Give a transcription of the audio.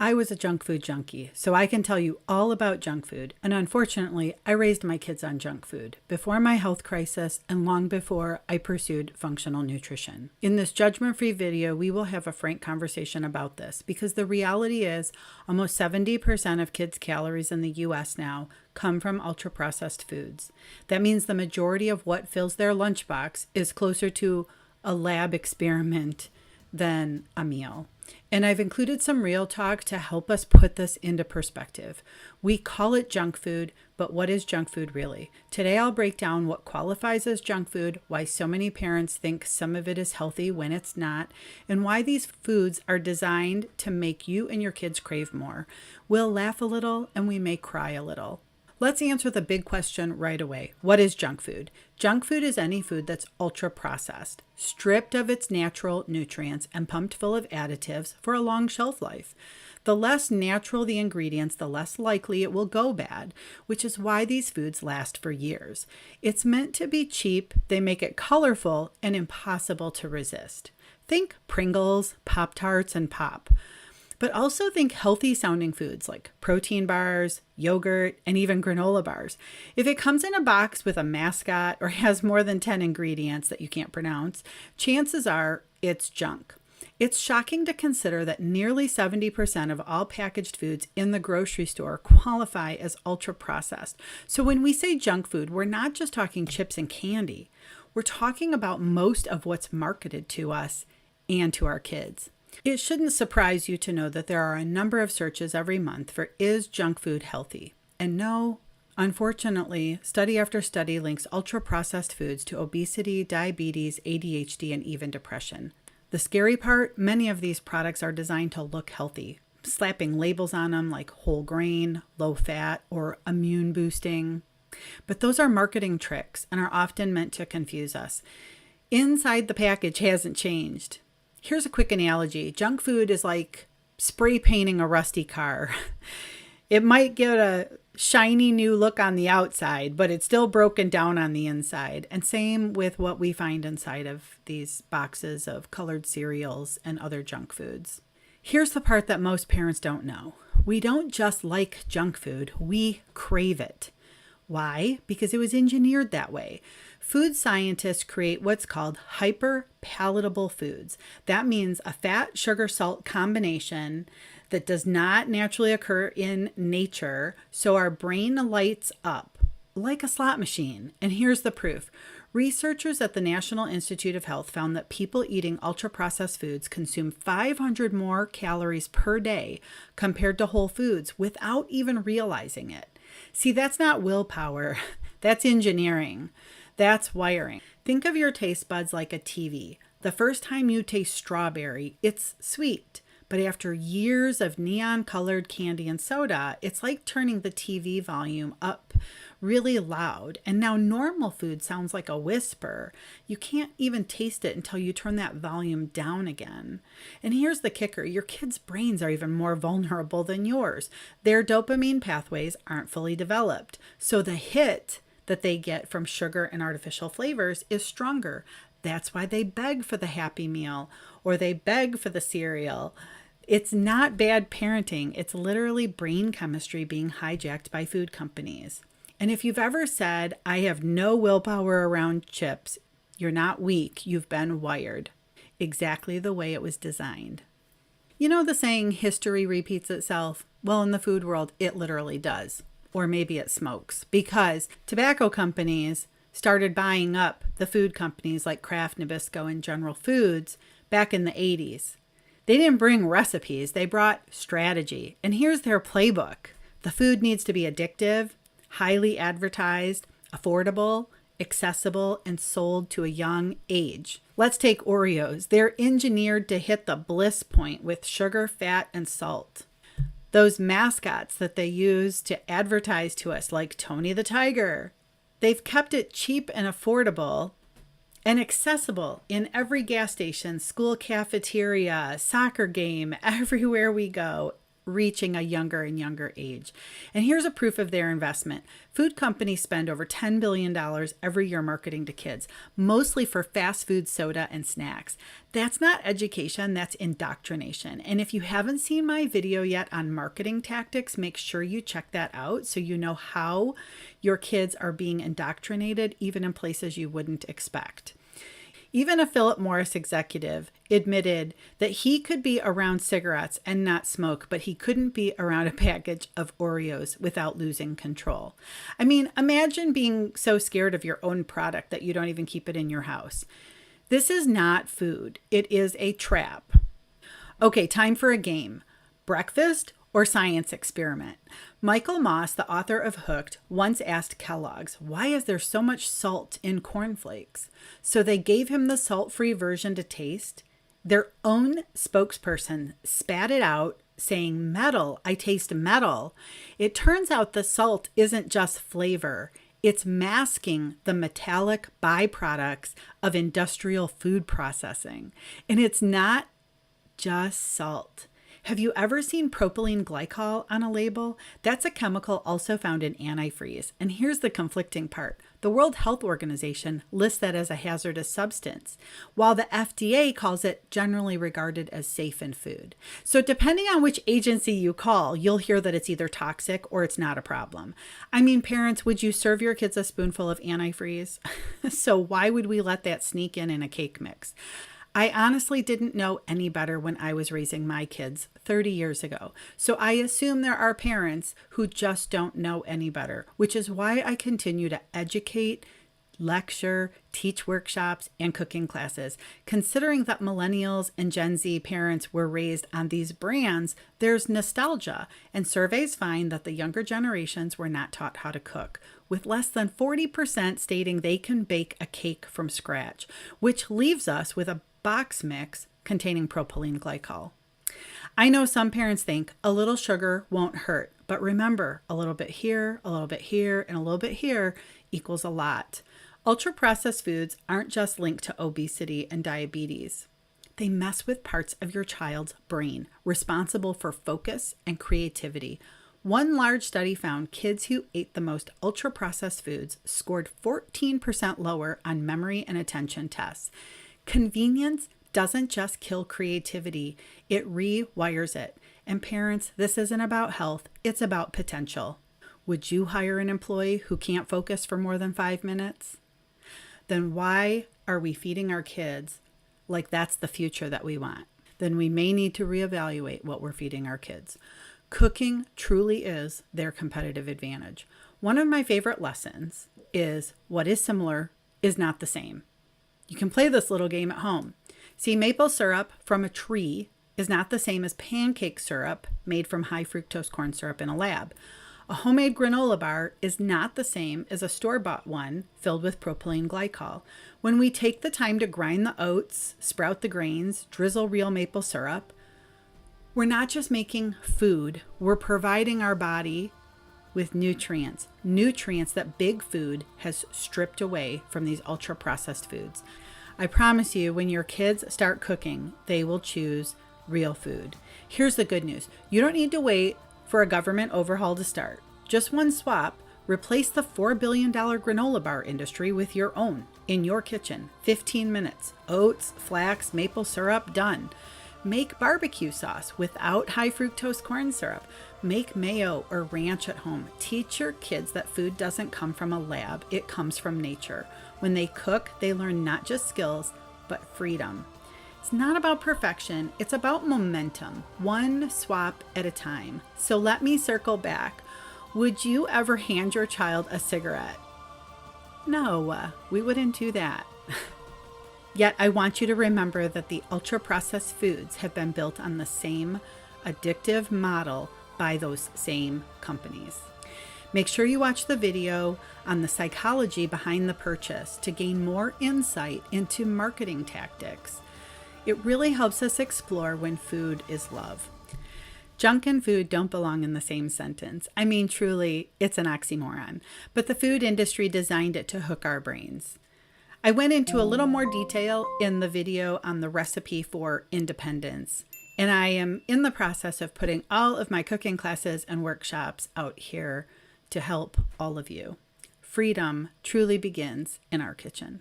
I was a junk food junkie, so I can tell you all about junk food. And unfortunately, I raised my kids on junk food before my health crisis and long before I pursued functional nutrition. In this judgment-free video, we will have a frank conversation about this because the reality is almost 70% of kids' calories in the US now come from ultra-processed foods. That means the majority of what fills their lunchbox is closer to a lab experiment than a meal. And I've included some real talk to help us put this into perspective. We call it junk food, but what is junk food really? Today I'll break down what qualifies as junk food, why so many parents think some of it is healthy when it's not, and why these foods are designed to make you and your kids crave more. We'll laugh a little and we may cry a little. Let's answer the big question right away. What is junk food? Junk food is any food that's ultra processed, stripped of its natural nutrients and pumped full of additives for a long shelf life. The less natural the ingredients, the less likely it will go bad, which is why these foods last for years. It's meant to be cheap, they make it colorful and impossible to resist. Think Pringles, Pop-Tarts, and pop. But also think healthy sounding foods like protein bars, yogurt, and even granola bars. If it comes in a box with a mascot or has more than 10 ingredients that you can't pronounce, chances are it's junk. It's shocking to consider that nearly 70% of all packaged foods in the grocery store qualify as ultra processed. So when we say junk food, we're not just talking chips and candy. We're talking about most of what's marketed to us and to our kids. It shouldn't surprise you to know that there are a number of searches every month for "is junk food healthy?" And no, unfortunately, study after study links ultra-processed foods to obesity, diabetes, ADHD, and even depression. The scary part, many of these products are designed to look healthy, slapping labels on them like whole grain, low fat, or immune boosting. But those are marketing tricks and are often meant to confuse us. Inside the package hasn't changed. Here's a quick analogy. Junk food is like spray painting a rusty car. It might get a shiny new look on the outside, but it's still broken down on the inside. And same with what we find inside of these boxes of colored cereals and other junk foods. Here's the part that most parents don't know. We don't just like junk food, we crave it. Why? Because it was engineered that way. Food scientists create what's called hyper-palatable foods. That means a fat, sugar, salt combination that does not naturally occur in nature, so our brain lights up like a slot machine. And here's the proof. Researchers at the National Institute of Health found that people eating ultra-processed foods consume 500 more calories per day compared to whole foods without even realizing it. See, that's not willpower. That's engineering. That's wiring. Think of your taste buds like a TV. The first time you taste strawberry, it's sweet. But after years of neon-colored candy and soda, it's like turning the TV volume up really loud. And now normal food sounds like a whisper. You can't even taste it until you turn that volume down again. And here's the kicker. Your kids' brains are even more vulnerable than yours. Their dopamine pathways aren't fully developed. So the hit that they get from sugar and artificial flavors is stronger. That's why they beg for the Happy Meal or they beg for the cereal. It's not bad parenting. It's literally brain chemistry being hijacked by food companies. And if you've ever said, "I have no willpower around chips," you're not weak. You've been wired exactly the way it was designed. You know the saying, history repeats itself? Well, in the food world, it literally does. Or maybe it smokes, because tobacco companies started buying up the food companies like Kraft, Nabisco, and General Foods back in the 80s. They didn't bring recipes, they brought strategy. And here's their playbook. The food needs to be addictive, highly advertised, affordable, accessible, and sold to a young age. Let's take Oreos. They're engineered to hit the bliss point with sugar, fat, and salt. Those mascots that they use to advertise to us, like Tony the Tiger, they've kept it cheap and affordable and accessible in every gas station, school cafeteria, soccer game, everywhere we go. reaching a younger and younger age. And here's a proof of their investment. Food companies spend over $10 billion every year marketing to kids, mostly for fast food, soda, and snacks. That's not education, that's indoctrination. And if you haven't seen my video yet on marketing tactics, make sure you check that out so you know how your kids are being indoctrinated, even in places you wouldn't expect. Even a Philip Morris executive admitted that he could be around cigarettes and not smoke, but he couldn't be around a package of Oreos without losing control. I mean, imagine being so scared of your own product that you don't even keep it in your house. This is not food. It is a trap. Okay, time for a game. Breakfast or science experiment? Michael Moss, the author of Hooked, once asked Kellogg's, why is there so much salt in cornflakes? So they gave him the salt-free version to taste. Their own spokesperson spat it out, saying, "Metal, I taste metal." It turns out the salt isn't just flavor. It's masking the metallic byproducts of industrial food processing. And it's not just salt. Have you ever seen propylene glycol on a label? That's a chemical also found in antifreeze. And here's the conflicting part. The World Health Organization lists that as a hazardous substance, while the FDA calls it generally regarded as safe in food. So depending on which agency you call, you'll hear that it's either toxic or it's not a problem. I mean, parents, would you serve your kids a spoonful of antifreeze? So why would we let that sneak in a cake mix? I honestly didn't know any better when I was raising my kids 30 years ago. So I assume there are parents who just don't know any better, which is why I continue to educate, lecture, teach workshops, and cooking classes. Considering that millennials and Gen Z parents were raised on these brands, there's nostalgia, and surveys find that the younger generations were not taught how to cook, with less than 40% stating they can bake a cake from scratch, which leaves us with a box mix containing propylene glycol. I know some parents think a little sugar won't hurt, but remember, a little bit here, a little bit here, and a little bit here equals a lot. Ultra-processed foods aren't just linked to obesity and diabetes. They mess with parts of your child's brain responsible for focus and creativity. One large study found kids who ate the most ultra-processed foods scored 14% lower on memory and attention tests. Convenience doesn't just kill creativity, it rewires it. And parents, this isn't about health, it's about potential. Would you hire an employee who can't focus for more than 5 minutes? Then why are we feeding our kids like that's the future that we want? Then we may need to reevaluate what we're feeding our kids. Cooking truly is their competitive advantage. One of my favorite lessons is what is similar is not the same. You can play this little game at home. See, maple syrup from a tree is not the same as pancake syrup made from high fructose corn syrup in a lab. A homemade granola bar is not the same as a store-bought one filled with propylene glycol. When we take the time to grind the oats, sprout the grains, drizzle real maple syrup, we're not just making food, we're providing our body with nutrients that big food has stripped away from these ultra-processed foods. I promise you, when your kids start cooking, they will choose real food. Here's the good news. You don't need to wait for a government overhaul to start. Just one swap, replace the $4 billion granola bar industry with your own in your kitchen. 15 minutes. Oats, flax, maple syrup, done. Make barbecue sauce without high fructose corn syrup. Make mayo or ranch at home. Teach your kids that food doesn't come from a lab, it comes from nature. When they cook, they learn not just skills, but freedom. It's not about perfection, it's about momentum, one swap at a time. So let me circle back. Would you ever hand your child a cigarette? No, we wouldn't do that. Yet I want you to remember that the ultra-processed foods have been built on the same addictive model by those same companies. Make sure you watch the video on the psychology behind the purchase to gain more insight into marketing tactics. It really helps us explore when food is love. Junk and food don't belong in the same sentence. I mean, truly, it's an oxymoron. But the food industry designed it to hook our brains. I went into a little more detail in the video on the recipe for independence. And I am in the process of putting all of my cooking classes and workshops out here to help all of you. Freedom truly begins in our kitchen.